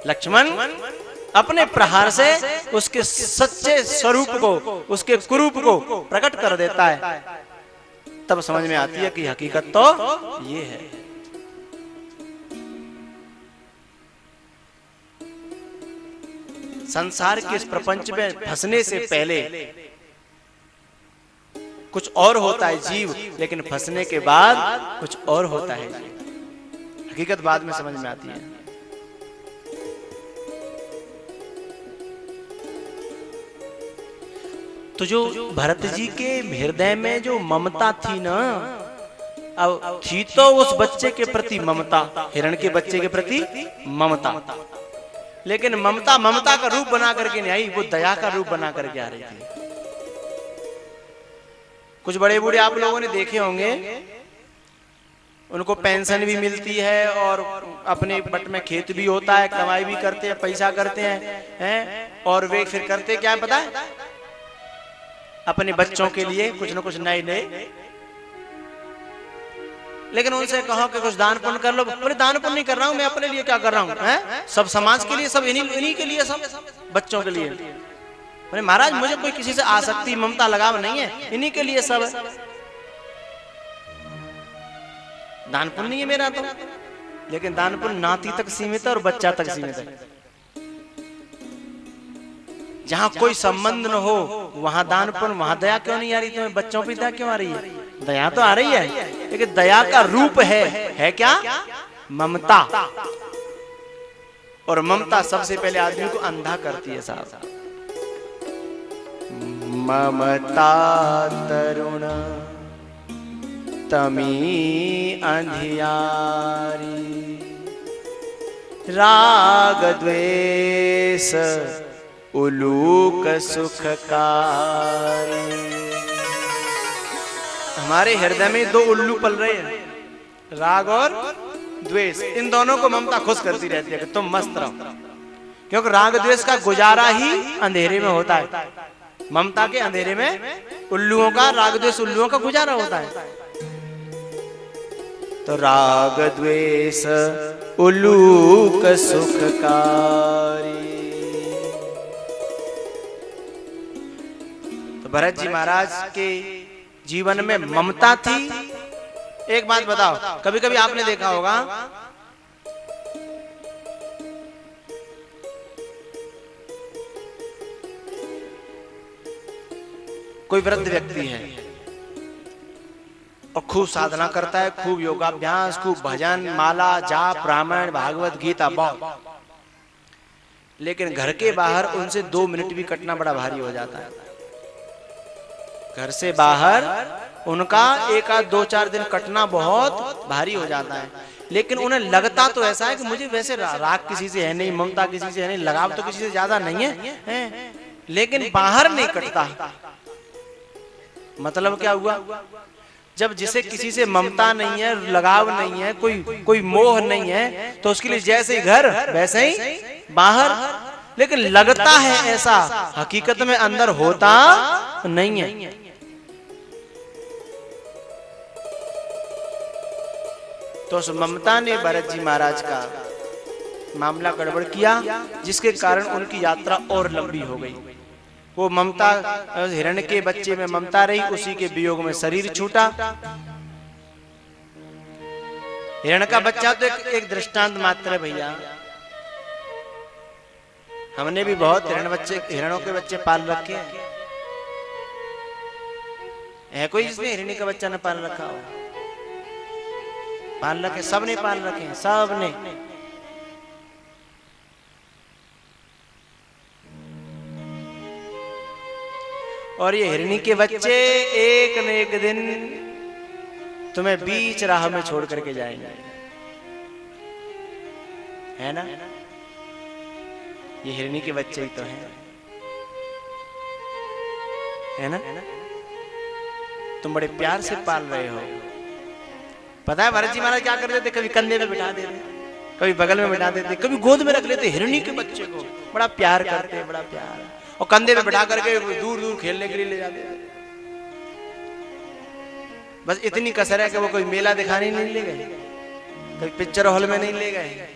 लक्ष्मण अपने प्रहार से उसके सच्चे स्वरूप को, उसके कुरूप को प्रकट कर देता है। तब समझ में आती है कि हकीकत तो ये है। संसार के इस प्रपंच में फंसने से पहले कुछ और होता है जीव, लेकिन फंसने के बाद कुछ और होता है जीव। हकीकत बाद में समझ में आती है। तो जो भरत जी के हृदय में जो ममता थी ना, अब थी तो उस बच्चे के प्रति ममता, हिरण के बच्चे के प्रति ममता, लेकिन ममता ममता का रूप बना करके नहीं आई, वो दया का रूप बना करके आ रही थी। कुछ बड़े बूढ़े आप लोगों ने देखे होंगे, उनको पेंशन भी मिलती है और अपने बट में खेत भी होता है, कमाई भी करते हैं, पैसा करते हैं, और वे फिर करते क्या है पता है? अपने बच्चों के लिए कुछ न कुछ नए नए। लेकिन उनसे कहो कि कुछ दान पुण्य कर लो, बोले दान पुण्य नहीं कर रहा हूं मैं, अपने लिए क्या कर रहा हूं, सब समाज के लिए, सब इन्हीं के लिए, सब बच्चों के लिए। बोले महाराज मुझे कोई किसी से आसक्ति ममता लगाव नहीं है, इन्हीं के लिए सब है। दान पुण्य नहीं है मेरा तो, लेकिन दान पुण्य नाती तक सीमित है और बच्चा तक सीमित है। जहां कोई संबंध न हो वहां दान पुण्य, वहां दया क्यों नहीं आ रही? तुम्हें बच्चों पे दया क्यों आ रही है? दया तो आ रही है, लेकिन दया का रूप है क्या? ममता। और ममता सबसे पहले आदमी को अंधा करती है साहब। ममता तरुण तमी अंधियारी, राग द्वेष उलूक सुखकारी। हमारे हृदय में दो उल्लू पल रहे हैं, राग और द्वेष। इन दोनों को ममता खुश करती रहती है कि तुम मस्त रहो, क्योंकि राग द्वेष का गुजारा ही अंधेरे में होता है। ममता के अंधेरे में उल्लुओं का, राग द्वेष उल्लुओं का गुजारा होता है। तो राग द्वेष उलूक सुखकारी। भरत जी महाराज के जीवन में ममता थी। एक बात बताओ, कभी कभी आपने देखा होगा कोई वृद्ध व्यक्ति है और खूब साधना करता है, खूब योगाभ्यास, खूब भजन, माला, जाप, रामायण, भागवत गीता बहुत, लेकिन घर के बाहर उनसे 2 मिनट भी कटना बड़ा भारी हो जाता है। घर से बाहर उनका 1 आध 2-4 दिन कटना बहुत भारी हो जाता है। लेकिन उन्हें लगता तो ऐसा है कि मुझे वैसे राग किसी से है नहीं, ममता किसी से है नहीं, लगाव तो किसी से ज्यादा नहीं है, लेकिन बाहर नहीं कटता। मतलब क्या हुआ? जब जिसे किसी से ममता नहीं है, लगाव नहीं है, कोई मोह नहीं है, तो उसके लिए जैसे ही घर वैसे ही बाहर। लेकिन लगता है ऐसा, हकीकत में अंदर होता नहीं है। तो उस ममता ने भरत जी महाराज का मामला गड़बड़ किया, जिसके कारण उनकी यात्रा और लंबी हो गई। वो ममता, हिरण के बच्चे में ममता रही, उसी के वियोग में शरीर छूटा। हिरण का बच्चा तो एक दृष्टांत मात्र है भैया। हमने भी बहुत हिरणों के बच्चे पाल रखे हैं। है कोई जिसने हिरणी का बच्चा न पाल रखा हो? पाल रखे, सबने पाल रखे हैं, सबने। और ये हिरणी के बच्चे एक न एक दिन तुम्हें बीच राह में छोड़ करके जाएंगे, है ना? ये हिरणी के बच्चे ही तो हैं, है ना? तुम बड़े प्यार से पाल रहे हो। पता है भरत जी महाराज क्या कर देते? कभी कंधे में बिठा देते, कभी बगल में बिठा देते, कभी गोद में रख लेते हिरणी के बच्चे को। बड़ा प्यार करते हैं, बड़ा प्यार। और कंधे पे बिठा करके दूर दूर खेलने के लिए ले जाते हैं। बस इतनी कसर है कि वो कोई मेला दिखाने नहीं ले गए, कभी पिक्चर हॉल में नहीं ले गए,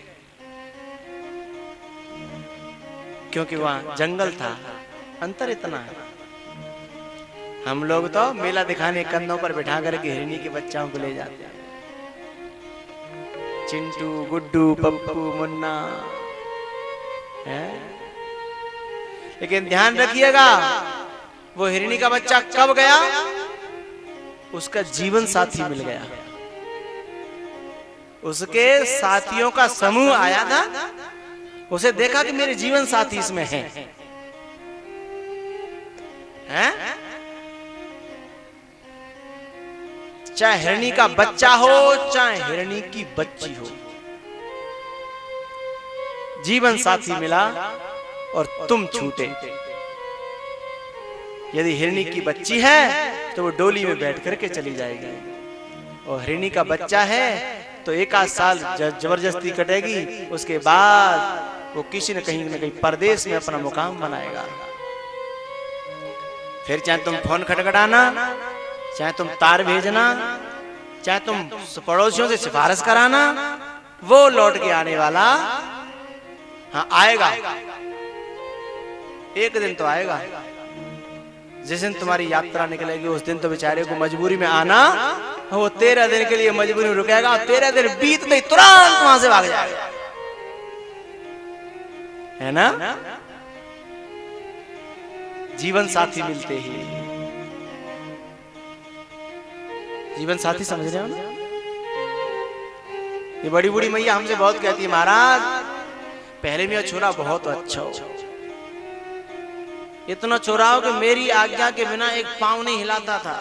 क्योंकि वहां जंगल था। अंतर इतना है। हम लोग तो मेला दिखाने कंधों पर बिठा करके हिरनी के बच्चों को ले जाते हैं, चिंटू, गुड्डू, पप्पू, मुन्ना है। लेकिन ध्यान रखिएगा, वो हिरनी का बच्चा कब गया? उसका जीवन साथी मिल गया। उसके साथियों का समूह आया था, उसे देखा कि मेरे जीवन साथी इसमें हैं। हैं? चाहे हिरनी का बच्चा हो, चाहे हिरनी की बच्ची हो, जीवन साथी मिला और तुम छूटे। यदि हिरनी की बच्ची है तो वो डोली में बैठ करके चली जाएगी, और हिरनी का बच्चा है तो एक आध साल जबरदस्ती कटेगी, उसके बाद वो किसी न कहीं परदेश में अपना मुकाम बनाएगा। फिर चाहे तुम फोन खटखटाना, चाहे तुम तार भेजना, चाहे तुम पड़ोसियों से सिफारिश कराना, वो लौट के आने वाला हाँ आएगा। एक दिन तो आएगा। जिस दिन तुम्हारी यात्रा निकलेगी उस दिन तो बेचारे को मजबूरी में आना, वो 13 दिन के लिए मजबूरी में रुकेगा, और 13 दिन बीतते ही तुरंत वहां से भाग जाएगा, है ना? जीवन साथी मिलते ही, जीवन साथी समझ रहे हो ना? ये बड़ी बूढ़ी मैया हमसे बहुत कहती है, महाराज पहले मेरा छोरा बहुत अच्छा हो, इतना छोरा हो कि मेरी आज्ञा के बिना एक पांव नहीं हिलाता था।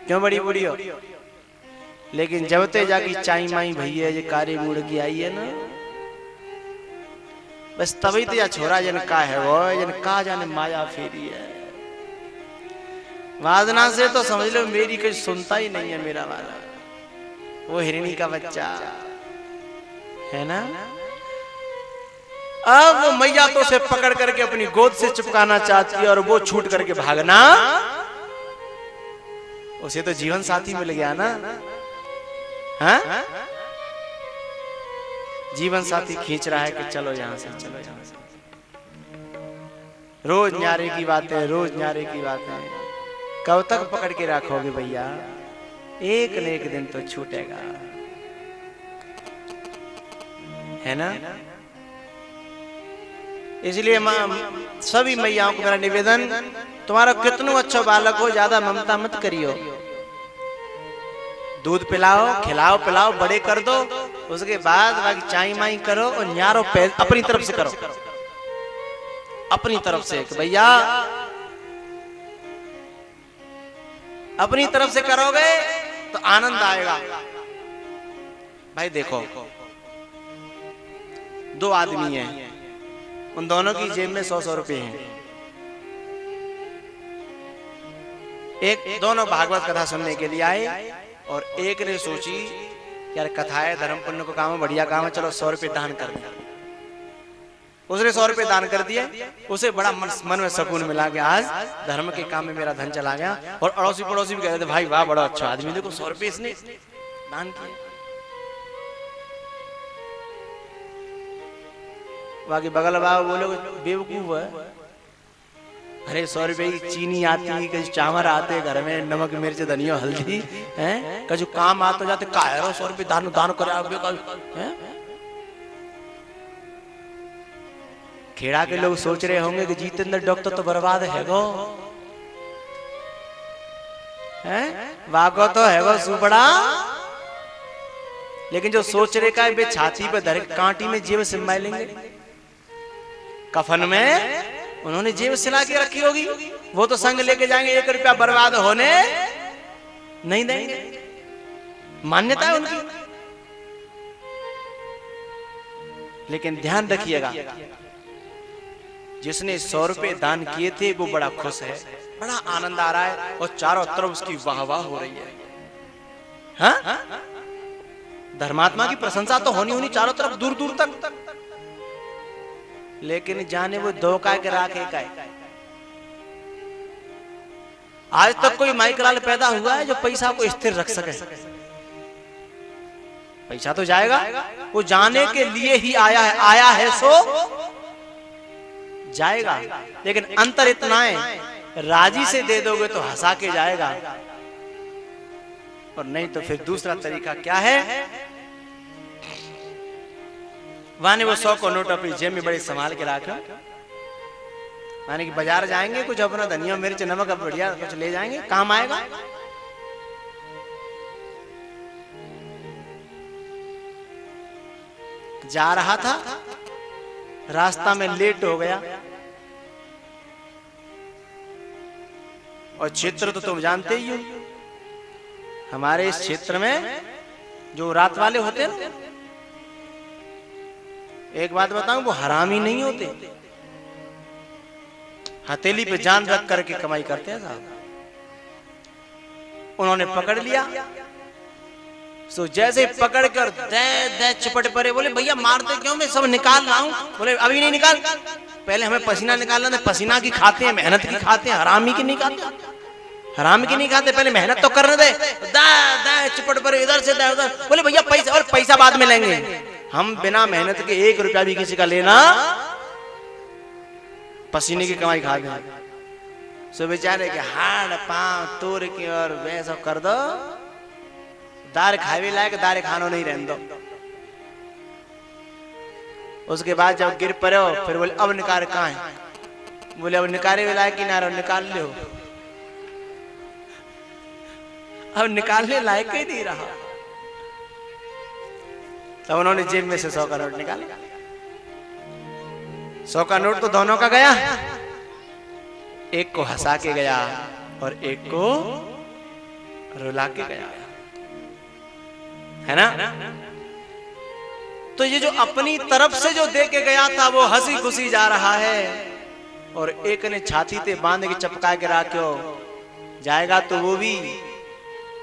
क्यों बड़ी बूढ़ी हो? लेकिन जब ते जाके चाई माई भैया ये कारे मुर्गी आई है ना, बस तभी तो या छोरा जन का है वो, जन का जाने माया फेरी है। वादना से तो समझ लो मेरी कोई सुनता ही नहीं है मेरा वाला, वो हिरनी का बच्चा है ना। अब वो मैया तो उसे पकड़ करके अपनी गोद से चिपकाना चाहती है, और वो छूट करके भागना, उसे तो जीवन साथी मिल गया ना। हाँ? जीवन साथी खींच रहा है कि चलो यहां से, चलो यहां से। रोज न्यारे की बातें, रोज न्यारे की बातें, कब तक पकड़ के रखोगे भैया? एक न एक दिन तो छूटेगा, है ना? इसलिए सभी मैयाओं को मेरा निवेदन, तुम्हारा कितना अच्छा बालक हो, ज्यादा ममता मत करियो। दूध पिलाओ, खिलाओ पिलाओ, बड़े कर दो, उसके बाद बाकी चाई माई करो, और न्यारो अपनी तरफ से करो, अपनी तरफ से भैया अपनी तरफ से करोगे तो आनंद आएगा। भाई देखो, दो आदमी हैं, उन दोनों की जेब में 100-100 रुपए हैं। एक दोनों भागवत कथा सुनने के लिए आए, और एक ने सोची यार कथा है, धर्म पुण्य को काम है, बढ़िया काम है, चलो 100 रुपए दान कर दें। उसने 100 रुपए दान कर दिए, उसे बड़ा मन में सुकून मिला कि आज धर्म के काम में मेरा धन चला गया। और अड़ोसी पड़ोसी भी कह रहे थे भाई वाह बड़ा अच्छा आदमी, देखो 100 रुपए इसने दान किए। बाकी बगल बाबा बोले बेवकूफ है, अरे 100 रुपए की चीनी आती, कहीं चावल आते घर में, नमक मिर्च धनिया हल्दी है, कहीं काम आते जाते काहे 100 रुपए दान दान करे। खेड़ा के लोग सोच रहे होंगे कि जितेंद्र डॉक्टर तो बर्बाद है गो, हैं वाको तो है गो सुपड़ा। लेकिन जो सोच रहे का वे छाती पे धर कांटी में जेब सिलवा लेंगे, कफन में उन्होंने जेब सिला के रखी होगी, वो तो संग लेके जाएंगे, 1 रुपया बर्बाद होने नहीं देंगे, मान्यता है उनकी। लेकिन ध्यान रखिएगा, जिसने 100 रुपए दान किए थे वो बड़ा खुश है, बड़ा आनंद आ रहा है, और चारों तरफ उसकी वाहवाह हो रही है। हाँ? धर्मात्मा की प्रशंसा तो होनी होनी चारों तरफ, दूर दूर तक। लेकिन जाने वो दो काय के राखे काय। आज तक कोई माइकलाल पैदा हुआ है जो पैसा को स्थिर रख सके? पैसा तो जाएगा, वो जाने के लिए ही आया है सो जाएगा। लेकिन अंतर इतना है, राजी से दे दोगे तो हंसा के जाएगा, और नहीं तो फिर दूसरा तरीका क्या है, वहां ने वो 100 को नोट अपनी जेब में बड़े संभाल के रखा, माने कि बाजार जाएंगे कुछ अपना धनिया मिर्च नमक बढ़िया कुछ ले जाएंगे, काम आएगा। जा रहा था, रास्ता में लेट हो गया, और क्षेत्र तो तुम जानते ही हो, हमारे इस क्षेत्र में जो रात वाले होते हैं, एक बात बताऊं, वो हरामी नहीं होते, हथेली पे जान रख करके कमाई करते हैं साहब। उन्होंने पकड़ लिया, सो जैसे पकड़ कर दे चपट पड़े, बोले भैया मारते क्यों, मैं सब निकाल रहा हूं। बोले अभी नहीं निकाल, पहले हमें पसीना निकालना है, पसीना की खाते हैं, मेहनत की खाते हैं, हरामी की नहीं खाते, हराम की नहीं खाते, पहले मेहनत तो करने दे, दे चपट पड़े इधर से दे उधर। बोले भैया पैसा, और पैसा बाद में लेंगे, हम बिना मेहनत के 1 रुपया भी किसी का लेना, पसीने की कमाई खा गए। सो बेचारे के हाथ पांव तोड़ के और वैसा कर दो, दार खावे लायक दार खानो नहीं रहने दो। उसके बाद जब गिर पड़े हो, फिर बोले अब निकाल कहाँ है, बोले अब निकाले वे लायक किनारा निकाल ले, अब निकालने लायक ही नहीं रहा। तब उन्होंने जेब में से 100 का नोट निकाला, 100 का नोट तो दोनों का गया, एक को हंसा के गया और एक को रुला के गया, है ना। तो ये जो अपनी तरफ से जो दे के गया था वो हंसी खुशी जा रहा है, और एक ने छाती पे बांध के चपका के रखो, जाएगा तो वो भी,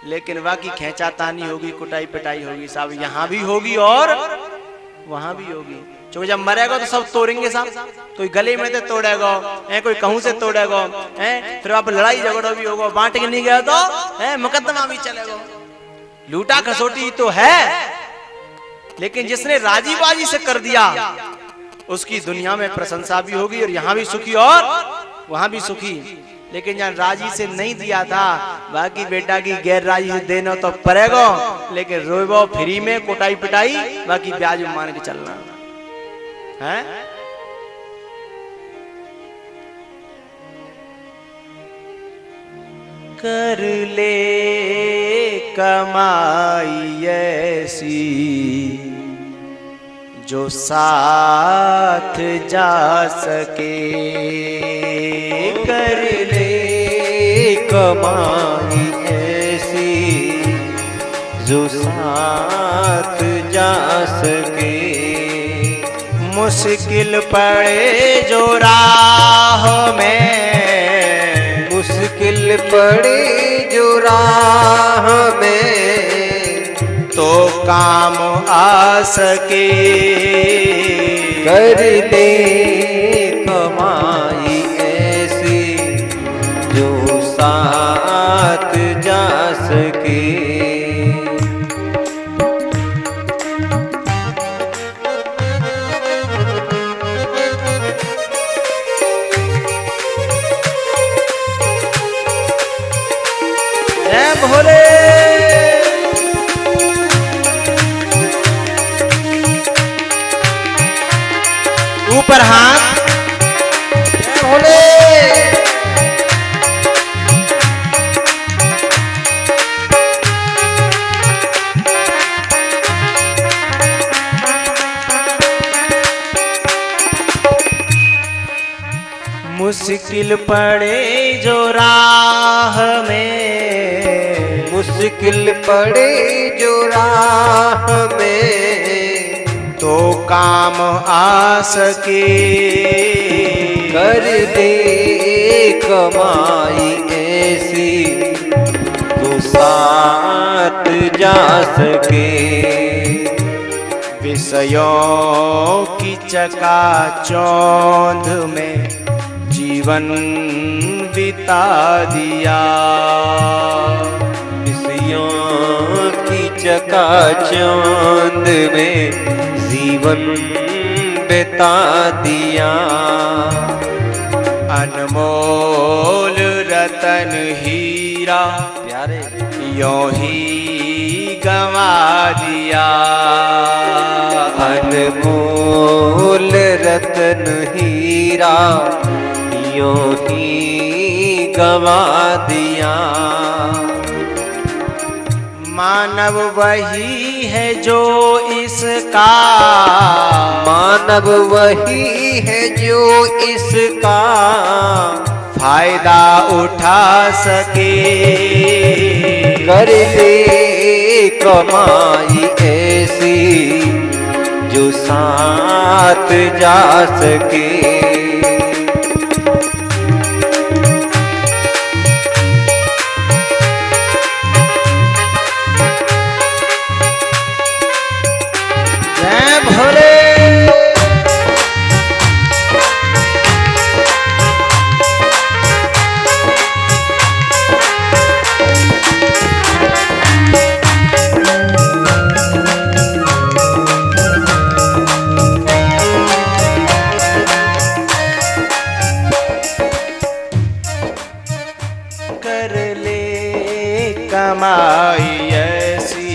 लेकिन बाकी खेचातानी होगी, कुटाई पिटाई होगी साहब, यहां भी होगी और वहां भी होगी। क्योंकि जब मरेगा तो सब तोड़ेंगे साहब, कोई गले में से तोड़ेगा, कोई कहूं से तोड़ेगा, फिर आप लड़ाई झगड़ा भी होगा, बांट के नहीं गया तो मुकदमा भी चलेगा। लूटा खसोटी तो है, लेकिन जिसने राजी बाजी से कर दिया उसकी दुनिया में प्रशंसा भी होगी, और यहां भी सुखी और वहां भी सुखी। लेकिन जहां राजी से नहीं दिया था, बाकी बेटा की गैर राजी से देना तो पड़ेगा, लेकिन रोबो फ्री में कोटाई पिटाई, बाकी ब्याज मान के चलना है। कर ले कमाई ऐसी जो साथ जा सके, कर ले कमाई ऐसी जो साथ जा सके, मुश्किल पड़े जो राह में, मुश्किल पड़े जो राह में, तो काम आ सके, कर ले कमाई ऐसी जो साथ जा सके। जय भोले। ऊपर हाथ, जय भोले। मुश्किल पड़े जो राह में, मुश्किल पड़े जो राह में, तो काम आ सके, कर दे कमाई ऐसी तो साथ जा सके। विषयों की चकाचौंध में जीवन बिता दिया, विषयों की चकाचौंध में जीवन बिता दिया। अनमोल रतन हीरा प्यारे यों ही गंवा दिया। अनमोल रतन हीरा यों ही गंवा दिया। मानव वही है जो इसका, मानव वही है जो इसका फायदा उठा सके। कर ले कमाई ऐसी जो साथ जा सके। कमाई ऐसी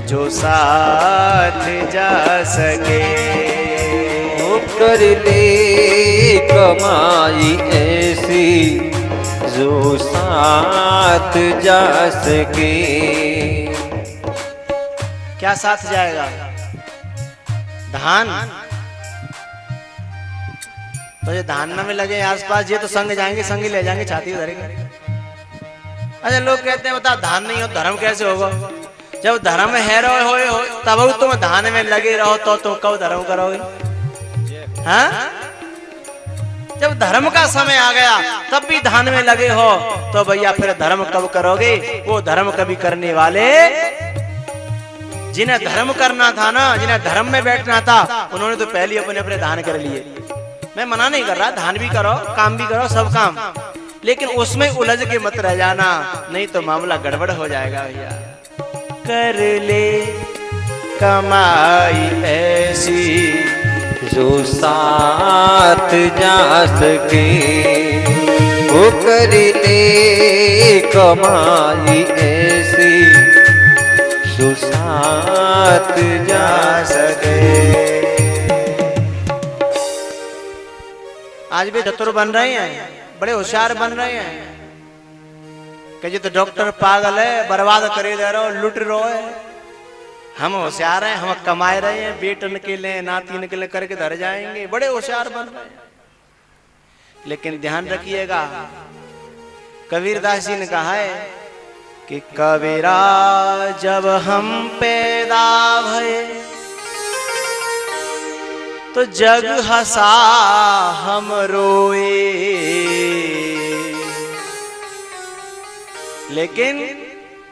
जो साथ जा सके। कर ले कमाई ऐसी जो साथ जा सके। क्या साथ जाएगा? धान। तो ये धान में लगे आसपास, ये तो संग जाएंगे, संग ही ले जाएंगे, छाती धरेंगे। अच्छा, लोग कहते हैं बता धान नहीं हो धर्म कैसे होगा? जब धर्म है हो तब तुम धान में लगे रहो तो तुम कब धर्म करोगे? हाँ? जब धर्म का समय आ गया तब भी धान में लगे हो तो भैया फिर धर्म कब करोगे? वो धर्म कभी करने वाले जिन्हें धर्म करना था ना, जिन्हें धर्म में बैठना था, उन्होंने तो पहले अपने अपने दान कर लिए। मैं मना नहीं कर रहा, दान भी करो, काम भी करो, सब काम, लेकिन उसमें उलझ के मत रह जाना, नहीं तो मामला गड़बड़ हो जाएगा भैया। कर ले कमाई ऐसी जो साथ जा सके। वो कर ले कमाई ऐसी जो साथ जा सके। आज भी चतुर बन रहे हैं, बड़े होशियार बन रहे हैं कि जो तो डॉक्टर पागल है, बर्बाद करे दे रहे हो, लुट रहे हो। हम होशियार हैं, हम कमाए रहे हैं, बेटन के लिए नातीन के लिए करके धर जाएंगे, बड़े होशियार बन रहे हैं। लेकिन ध्यान रखिएगा, कबीरदास जी ने कहा है कि कबीरा जब हम पैदा भये तो जग हंसा हम रोए, लेकिन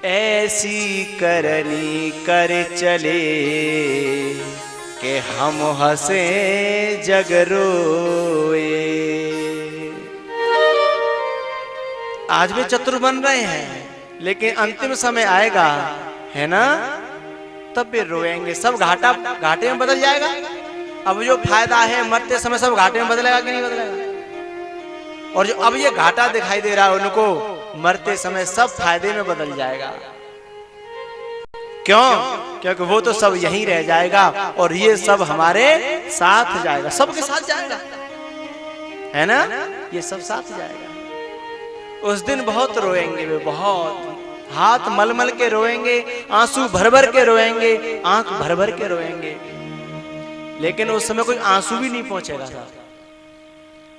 ऐसी करनी कर चले कि हम हंसे जग रोए। आज भी चतुर बन रहे हैं, लेकिन अंतिम समय आएगा है ना, तब भी रोएंगे। सब घाटे में बदल जाएगा। अब जो फायदा है मरते समय सब घाटे में बदलेगा कि नहीं बदलेगा? और जो अब ये घाटा दिखाई दे रहा है उनको, मरते समय सब फायदे में बदल जाएगा। क्यों? क्योंकि वो तो सब यहीं रह जाएगा और ये सब हमारे साथ जाएगा, सबके साथ जाएगा, है ना? ये सब साथ जाएगा। उस दिन बहुत रोएंगे वे, बहुत हाथ मल मल के रोएंगे, आंसू भर भर के रोएंगे, आंख भर भर के रोएंगे, लेकिन उस समय कोई आंसू भी नहीं पहुंचेगा साथ।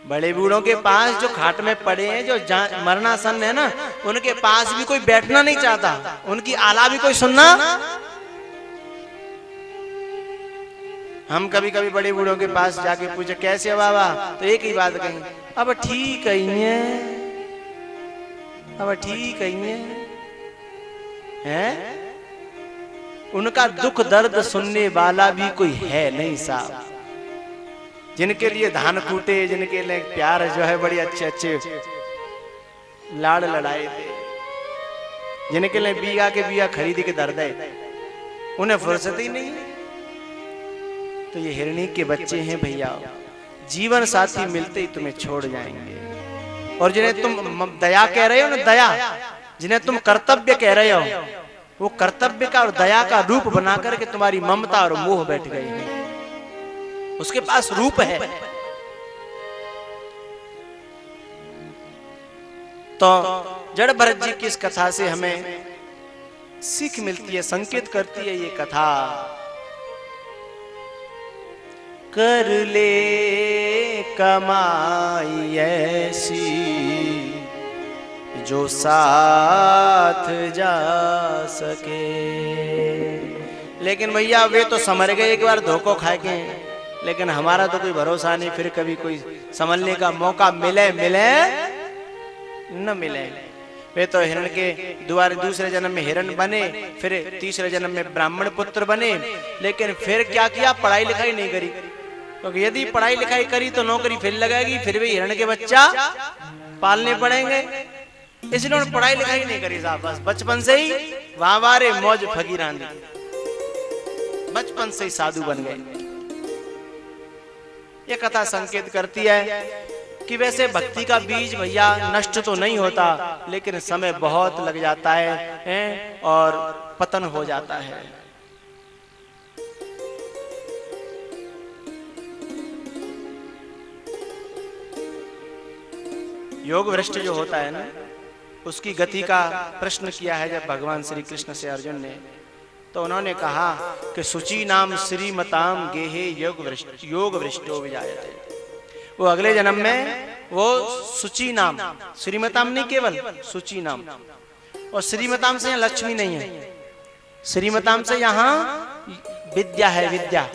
बड़े बूढ़ों के पास जो खाट में पड़े हैं, जो मरणासन है ना, उनके पास भी कोई बैठना नहीं चाहता, उनकी आला भी कोई सुनना। हम कभी कभी बड़े बूढ़ों के पास जाके पूछे कैसे हो बाबा, तो एक ही बात कही, अब ठीक है, अब ठीक है। उनका दुख दर्द सुनने वाला भी कोई है नहीं साहब। जिनके लिए धान कूटे, जिनके लिए प्यार जो है बड़ी अच्छे अच्छे लाड़ लड़ाए थे, जिनके लिए बीघा के बीघा खरीद के दर्द है, उन्हें फुर्सत ही नहीं है। तो ये हिरणी के बच्चे हैं भैया, जीवन साथी मिलते ही तुम्हें छोड़ जाएंगे। और जिन्हें तुम दया कह रहे हो ना, दया, जिन्हें तुम कर्तव्य कह रहे हो, वो कर्तव्य का और दया का रूप बना करके तुम्हारी ममता और मोह बैठ गई है। उसके पास रूप है। तो जड़ भरत जी की इस कथा से हमें सीख मिलती है, संकेत करती है ये कथा। कर ले कमाई ऐसी जो साथ जा सके। लेकिन भैया वे तो समझ गए एक बार धोखो खा के, लेकिन हमारा तो कोई भरोसा नहीं, फिर कभी कोई संभलने का मौका मिले मिले न मिले। वे तो हिरण के द्वारा दूसरे जन्म में हिरण बने, फिर तीसरे जन्म में ब्राह्मण पुत्र बने, लेकिन फिर क्या किया, पढ़ाई लिखाई नहीं करी। क्योंकि यदि पढ़ाई लिखाई करी तो नौकरी फिर लगेगी, फिर भी हिरण के बच्चा पालने पड़ेंगे, इसलिए उन्होंने पढ़ाई लिखाई नहीं करी साहब। बस बचपन से ही वारे मौज फकीरानी, बचपन से ही साधु बन गए। यह कथा संकेत करती है कि वैसे भक्ति का बीज भैया नष्ट तो नहीं होता, लेकिन समय बहुत लग जाता है और पतन हो जाता है। योग भ्रष्ट जो होता है ना, उसकी गति का प्रश्न किया है जब भगवान श्री कृष्ण से अर्जुन ने, तो उन्होंने कहा कि शुचि नाम श्रीमताम गेहे योग भ्रष्टो विजायते। वो अगले जन्म में वो शुचि नाम, श्रीमताम नहीं केवल शुचि नाम, और श्रीमताम से यहाँ लक्ष्मी नहीं है, श्रीमताम से यहाँ विद्या है, विद्या,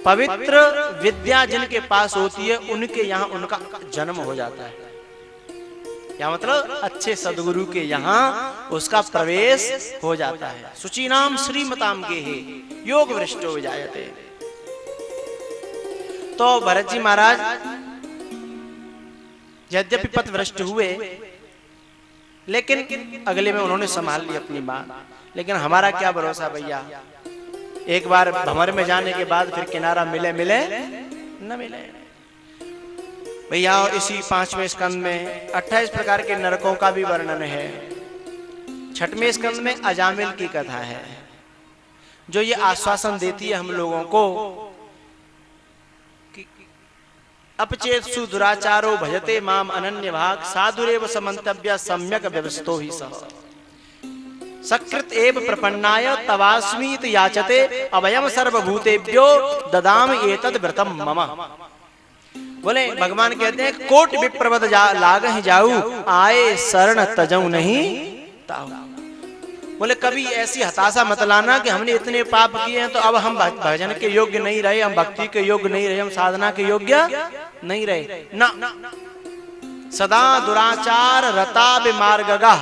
पवित्र विद्या जिनके पास होती है उनके यहाँ उनका जन्म हो जाता है। या मतलब अच्छे सदगुरु के यहाँ उसका प्रवेश हो जाता है। शुचि नाम श्रीमताम गेहे योग भ्रष्टो विजायते। तो भरत जी महाराज यद्यपि पथ भ्रष्ट हुए, लेकिन अगले में उन्होंने संभाल ली अपनी बात। लेकिन हमारा क्या भरोसा भैया, एक बार भंवर में जाने के बाद फिर किनारा मिले मिले न मिले भैया। इसी 5वें स्कंद में 28 प्रकार के नरकों का भी वर्णन है। 6वें स्कंद में अजामिल की कथा है, जो ये आश्वासन देती है हम लोगों को कि अपचेत्सु दुराचारो भजते माम अनन्य भाग साधुरेव समन्तव्य सम्यक व्यवस्थो ही सह सकृत एव प्रपन्नाय तवास्मीत याचते अभयम सर्वभूतेभ्यो ददाम एतद व्रतम मम। बोले भगवान कहते हैं कोट विप्रवद लाग ही जाऊ आए शरण तजऊ नहीं ताऊ। बोले कभी ऐसी हताशा मत लाना कि हमने इतने पाप किए हैं तो अब हम भजन के योग्य नहीं रहे, हम भक्ति के योग्य नहीं रहे, हम साधना के योग्य नहीं रहे ना। सदा दुराचार रता विमार्गगा,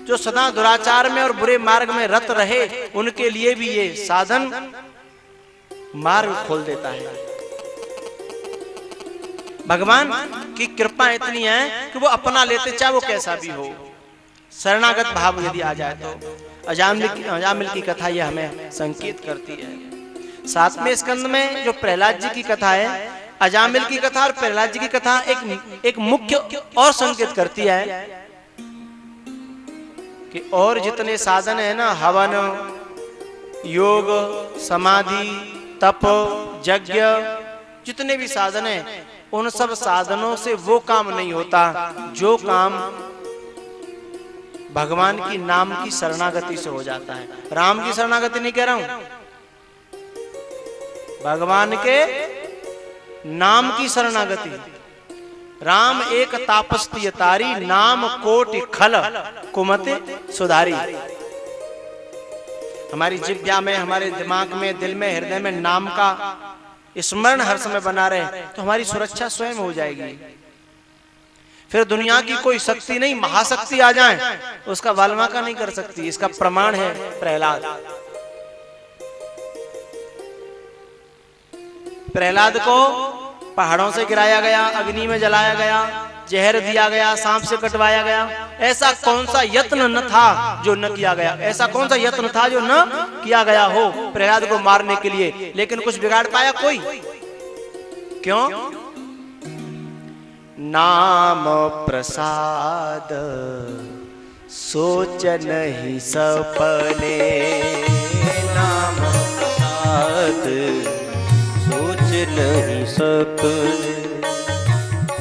जो सदा दुराचार में और बुरे मार्ग में रत रहे उनके लिए भी ये साधन मार्ग खोल देता है। भगवान की कृपा इतनी है कि वो अपना लेते चाहे वो कैसा भी हो, शरणागत भाव यदि आ जाए तो। अजामिल की कथा ये हमें संकेत करती है। 7वें स्कंद में जो प्रहलाद जी की कथा है, अजामिल की कथा और प्रहलाद जी की कथा एक मुख्य और संकेत करती है कि और जितने साधन है ना, हवन, योग, समाधि, तप, यज्ञ, जितने भी साधन है, उन सब साधनों से वो काम नहीं होता जो काम भगवान की नाम की शरणागति से हो जाता है। राम की शरणागति नहीं कह रहा हूं, भगवान के नाम की शरणागति। राम एक तापस्तीय तारी नाम कोटि खल कुमते सुधारी। हमारी जिह्वा में, हमारे दिमाग में, दिल में, हृदय में नाम का स्मरण हर समय बना रहे तो हमारी सुरक्षा स्वयं हो जाएगी। फिर दुनिया की कोई शक्ति नहीं, महाशक्ति आ जाए उसका वाल्मीकि नहीं कर सकती। इसका प्रमाण है प्रहलाद। प्रहलाद को पहाड़ों से गिराया गया, अग्नि में जलाया गया, जहर दिया गया, सांप से कटवाया गया। ऐसा कौन सा यत्न न था जो न किया गया? ऐसा कौन सा यत्न था जो न किया गया हो प्रहलाद को मारने के लिए? लेकिन कुछ बिगाड़ पाया कोई? क्यों? नाम प्रसाद सोच नहीं सपने, नाम प्रसाद सोच नहीं सपने,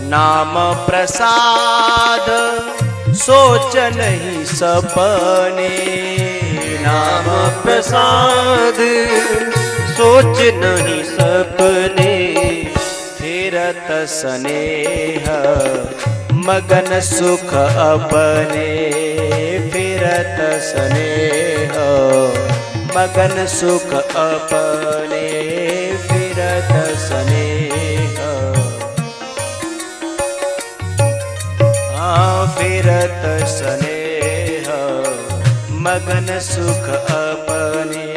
नाम प्रसाद सोच नहीं सपने, नाम प्रसाद सोच नहीं सपने, फिरत स्नेह मगन सुख अपने, फिरत स्नेह मगन सुख अपने, फिरत स्नेह, फिरत स्नेह मगन सुख अपने,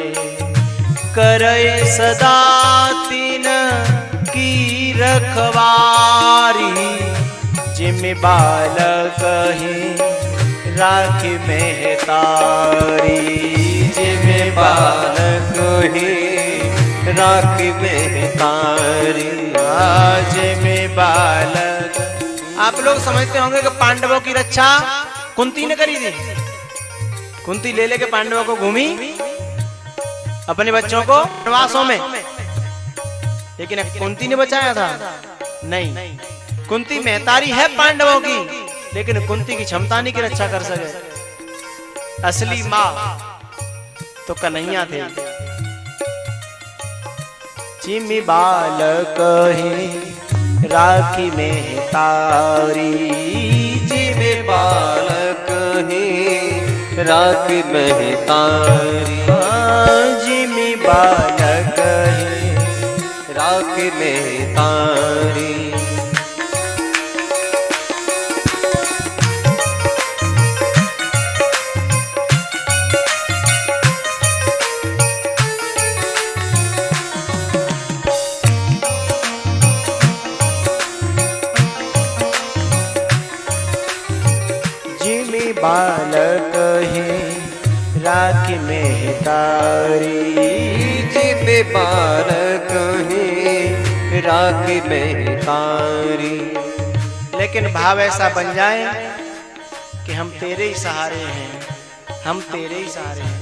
करे सदा तीन की रखवारी, जिम्मे बालक ही राखी मेहतारी, जिम्मे बालक ही राखी मेहतारी, जिम्मे बालक। आप लोग समझते होंगे कि पांडवों की रक्षा कुंती ने करी थी। कुंती ले लेके पांडवों को घूमी अपने बच्चों को वनवासों में, लेकिन कुंती ने बचाया था? नहीं, कुंती मेहतारी है पांडवों की, लेकिन कुंती की क्षमता नहीं की रक्षा कर सके। असली माँ तो कन्हैया थे। जिम्मे बालक ही राखी मेहतारी, जिम्मे बालक ही राखी मेहतारी, जिम्मे बालक ही राखी मेहतारी, बालक ही राखी मेहतारी, जिम्मे बालक ही राखी मेहतारी। लेकिन भाव ऐसा बन जाए कि हम तेरे ही सहारे हैं, हम तेरे ही सहारे हैं।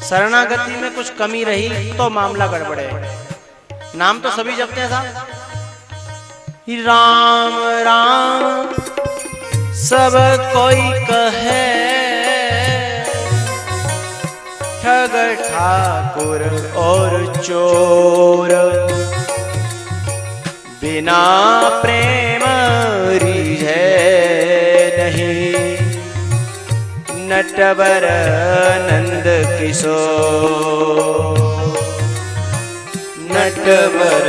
शरणागति में कुछ कमी रही तो मामला गड़बड़े। नाम तो सभी जपते हैं साहब, राम राम सब कोई कहे, ठग ठाकुर और चोर, बिना प्रेम रीझे नहीं, नटवर नंद किशोर, नटवर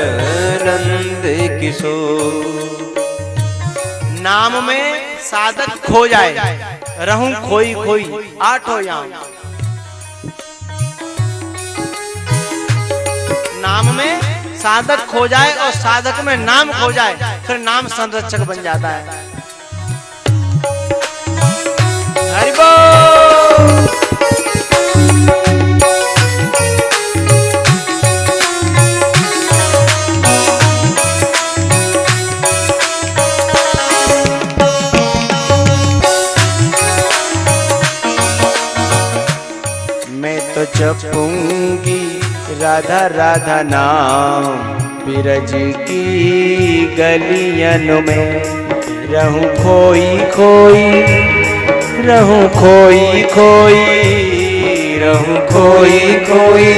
नंद किशोर। नाम में साधक खो जाए, रहूं खोई खोई आठों याम। नाम में साधक खो जाए और साधक में नाम खो जाए, फिर नाम संरक्षक बन जाता है। हरि बोल। जपूंगी राधा राधा नाम, बिरज की गलियन में रहूं खोई खोई, रहूं खोई खोई, रहूं खोई खोई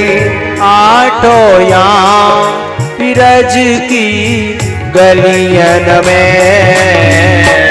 आठों याम, बिरज की गलियन में।